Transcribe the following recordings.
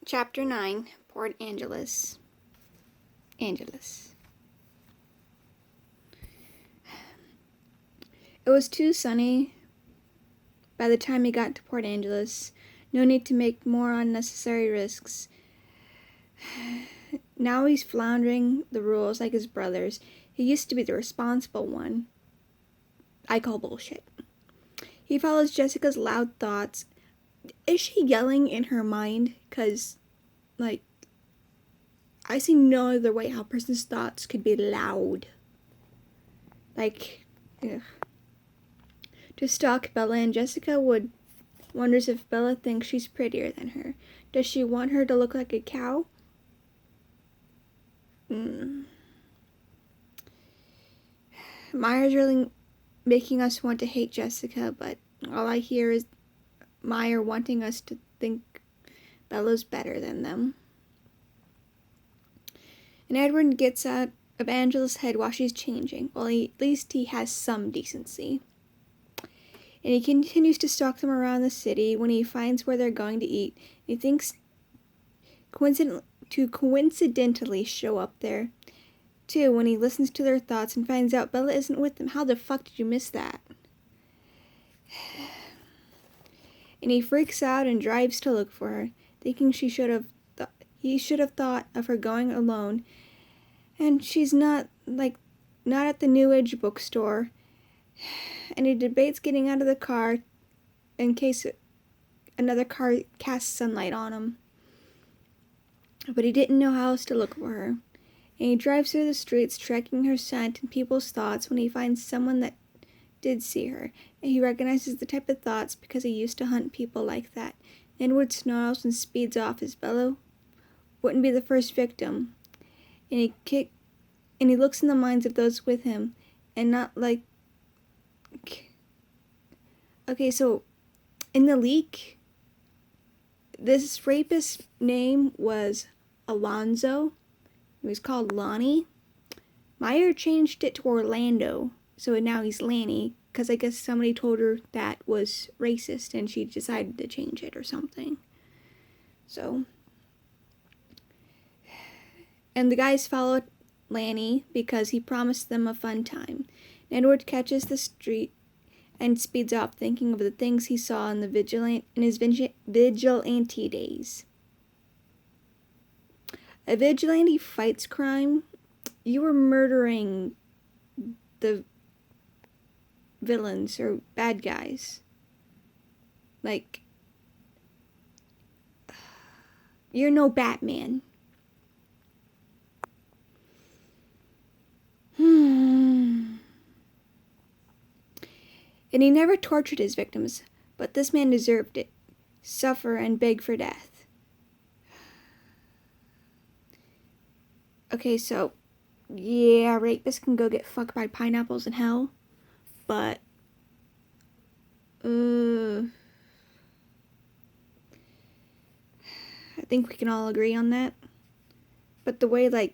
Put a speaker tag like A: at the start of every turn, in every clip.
A: Chapter 9, Port Angeles. Angeles. It was too sunny by the time he got to Port Angeles. No need to make more unnecessary risks. Now he's floundering the rules like his brothers. He used to be the responsible one. I call bullshit. He follows Jessica's loud thoughts. Is she yelling in her mind? Because, I see no other way how a person's thoughts could be loud. Ugh. To stalk Bella, and Jessica wonders if Bella thinks she's prettier than her. Does she want her to look like a cow? Meyer's really making us want to hate Jessica, but all I hear is Meyer wanting us to think Bella's better than them. And Edward gets out of Angela's head while she's changing. Well, at least he has some decency. And he continues to stalk them around the city. When he finds where they're going to eat, he thinks to coincidentally show up there. Too, when he listens to their thoughts and finds out Bella isn't with them. How the fuck did you miss that? And he freaks out and drives to look for her, thinking he should have thought of her going alone. And she's not at the New Age bookstore. And he debates getting out of the car in case another car casts sunlight on him. But he didn't know how else to look for her. And he drives through the streets, tracking her scent and people's thoughts when he finds someone that did see her. And he recognizes the type of thoughts because he used to hunt people like that. Edward snarls and speeds off as Bella wouldn't be the first victim. And he looks in the minds of those with him, and not like... Okay, so in the leak, this rapist's name was Alonzo. He was called Lonnie. Meyer changed it to Orlando, so now he's Lanny, because I guess somebody told her that was racist and she decided to change it or something. So, and the guys followed Lanny because he promised them a fun time. Edward catches the street and speeds off, thinking of the things he saw in his vigilante days. A vigilante fights crime. You were murdering the villains or bad guys. You're no Batman. And he never tortured his victims, but this man deserved it. Suffer and beg for death. Okay, so, yeah, rapists can go get fucked by pineapples in hell, but, I think we can all agree on that. But the way, but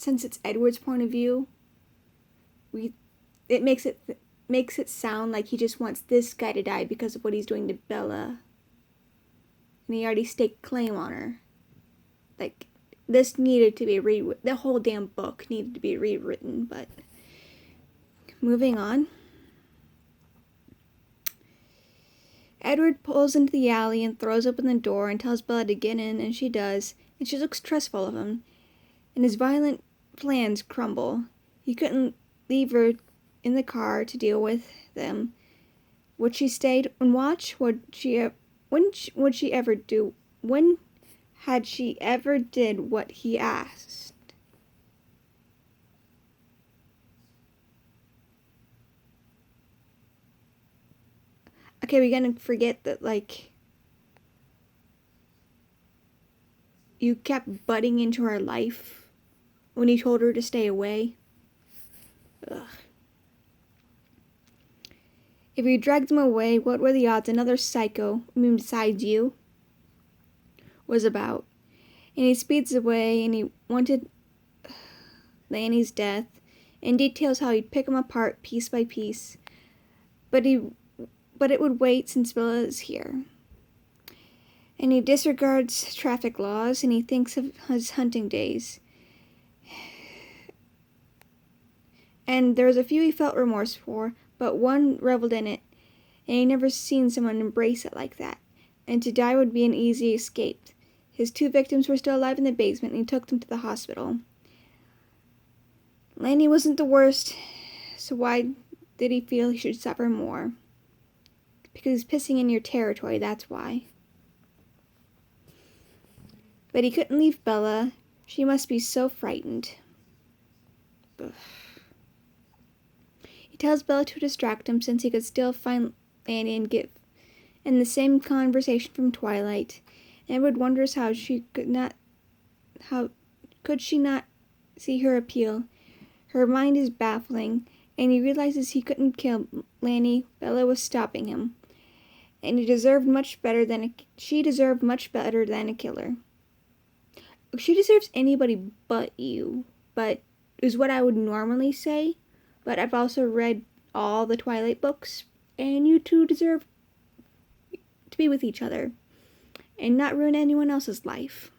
A: since it's Edward's point of view, it makes it sound like he just wants this guy to die because of what he's doing to Bella. And he already staked claim on her. This needed to be rewritten. The whole damn book needed to be rewritten, but moving on. Edward pulls into the alley and throws open the door and tells Bella to get in, and she does, and she looks trustful of him. And his violent plans crumble. He couldn't leave her in the car to deal with them. Would she stay and watch? Would she ever do? When had she ever did what he asked? Okay, we're gonna forget that, you kept butting into her life when he told her to stay away. Ugh. If you dragged him away, what were the odds another psycho, besides you, was about? And he speeds away, and he wanted Lanny's death, and details how he'd pick him apart piece by piece. But it would wait since Bella is here. And he disregards traffic laws, and he thinks of his hunting days. And there was a few he felt remorse for, but one reveled in it, and he never seen someone embrace it like that. And to die would be an easy escape. His 2 victims were still alive in the basement, and he took them to the hospital. Lanny wasn't the worst, so why did he feel he should suffer more? Because he's pissing in your territory, that's why. But he couldn't leave Bella. She must be so frightened. Ugh. He tells Bella to distract him since he could still find Lanny and give. And the same conversation from Twilight. Edward wonders how she could not see her appeal. Her mind is baffling, and he realizes he couldn't kill Lanny. Bella was stopping him. And she deserved much better than a killer. She deserves anybody but you, but is what I would normally say. But I've also read all the Twilight books, and you two deserve to be with each other and not ruin anyone else's life.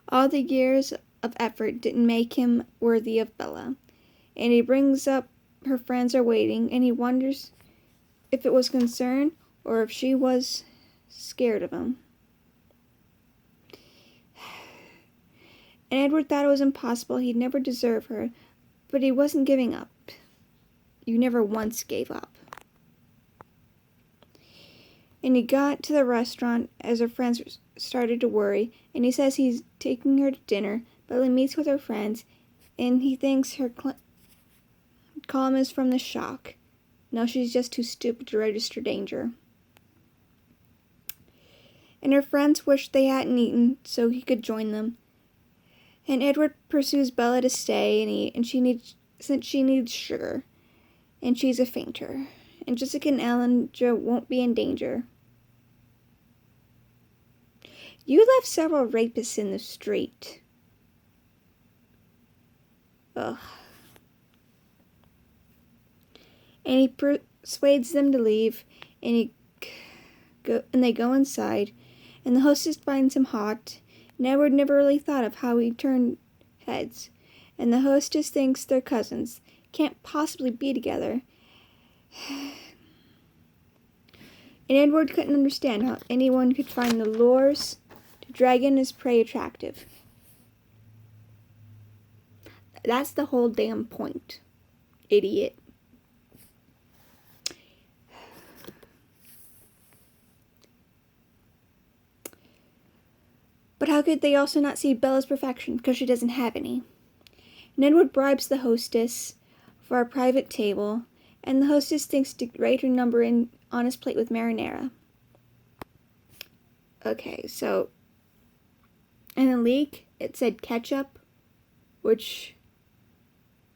A: All the years of effort didn't make him worthy of Bella, and he brings up her friends are waiting, and he wonders if it was concern or if she was scared of him. And Edward thought it was impossible. He'd never deserve her, but he wasn't giving up. You never once gave up. And he got to the restaurant as her friends started to worry, and he says he's taking her to dinner. Bella meets with her friends, and he thinks her calm is from the shock. No, she's just too stupid to register danger. And her friends wish they hadn't eaten so he could join them. And Edward pursues Bella to stay and eat, and since she needs sugar, and she's a fainter. And Jessica and Elijah won't be in danger. You left several rapists in the street. Ugh. And he persuades them to leave, and they go inside, and the hostess finds him hot. And Edward never really thought of how he turned heads, and the hostess thinks they're cousins, can't possibly be together. And Edward couldn't understand how anyone could find the lures to drag in his prey attractive. That's the whole damn point, idiot. But how could they also not see Bella's perfection, because she doesn't have any? And Edward bribes the hostess for a private table, and the hostess thinks to write her number in on his plate with marinara. Okay, so in the leak, it said ketchup, which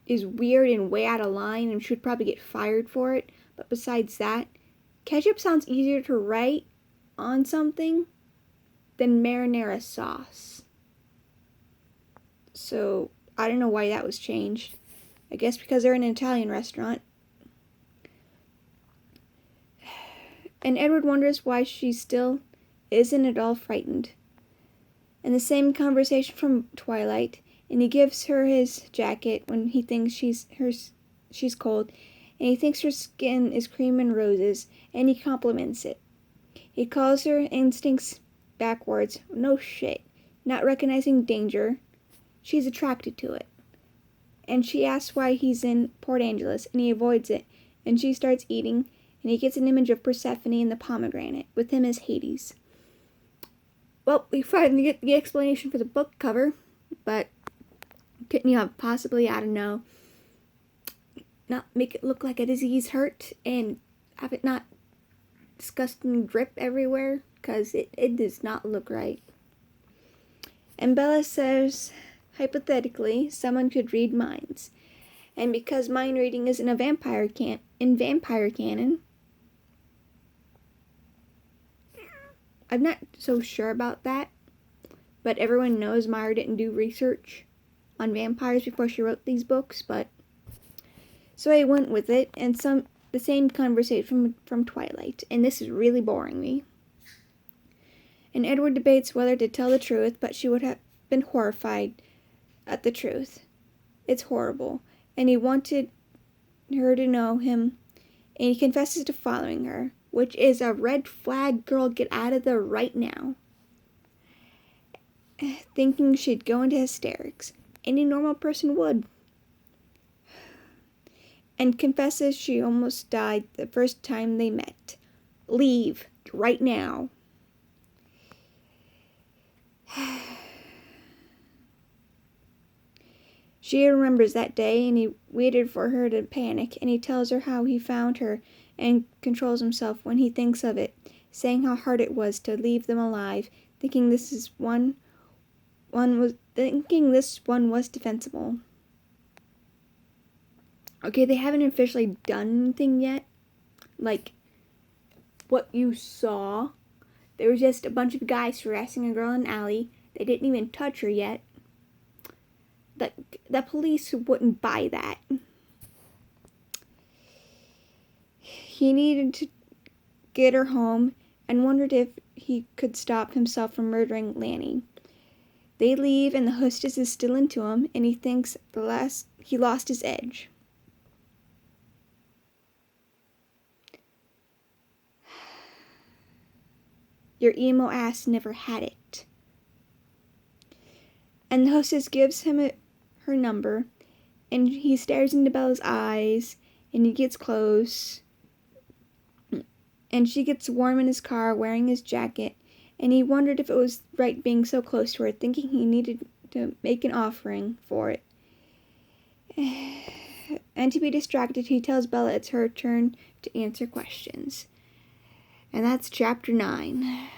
A: is weird and way out of line and should probably get fired for it. But besides that, ketchup sounds easier to write on something than marinara sauce. So I don't know why that was changed. I guess because they're in an Italian restaurant. And Edward wonders why she still isn't at all frightened. And the same conversation from Twilight, and he gives her his jacket when he thinks she's cold, and he thinks her skin is cream and roses, and he compliments it. He calls her instincts backwards. No shit. Not recognizing danger. She's attracted to it. And she asks why he's in Port Angeles, and he avoids it, and she starts eating, and he gets an image of Persephone and the pomegranate, with him as Hades. Well, we finally get the explanation for the book cover, but couldn't you have possibly, I don't know, not make it look like a disease hurt, and have it not disgusting drip everywhere? Because it does not look right. And Bella says, hypothetically, someone could read minds. And because mind reading isn't in vampire canon, I'm not so sure about that. But everyone knows Myra didn't do research on vampires before she wrote these books. But so I went with it, and the same conversation from Twilight, and this is really boring me. And Edward debates whether to tell the truth, but she would have been horrified at the truth. It's horrible, and he wanted her to know him, and he confesses to following her, which is a red flag. Girl, get out of there right now. Thinking she'd go into hysterics. Any normal person would. And confesses she almost died the first time they met. Leave right now. She remembers that day, and he waited for her to panic, and he tells her how he found her and controls himself when he thinks of it, saying how hard it was to leave them alive, thinking this one was defensible. Okay, they haven't officially done anything yet. Like what you saw. There was just a bunch of guys harassing a girl in an alley. They didn't even touch her yet. The police wouldn't buy that. He needed to get her home and wondered if he could stop himself from murdering Lanny. They leave and the hostess is still into him, and he thinks he lost his edge. Your emo ass never had it. And the hostess gives him her number, and he stares into Bella's eyes, and he gets close, and she gets warm in his car wearing his jacket, and he wondered if it was right being so close to her, thinking he needed to make an offering for it. And to be distracted, he tells Bella it's her turn to answer questions. And that's chapter 9.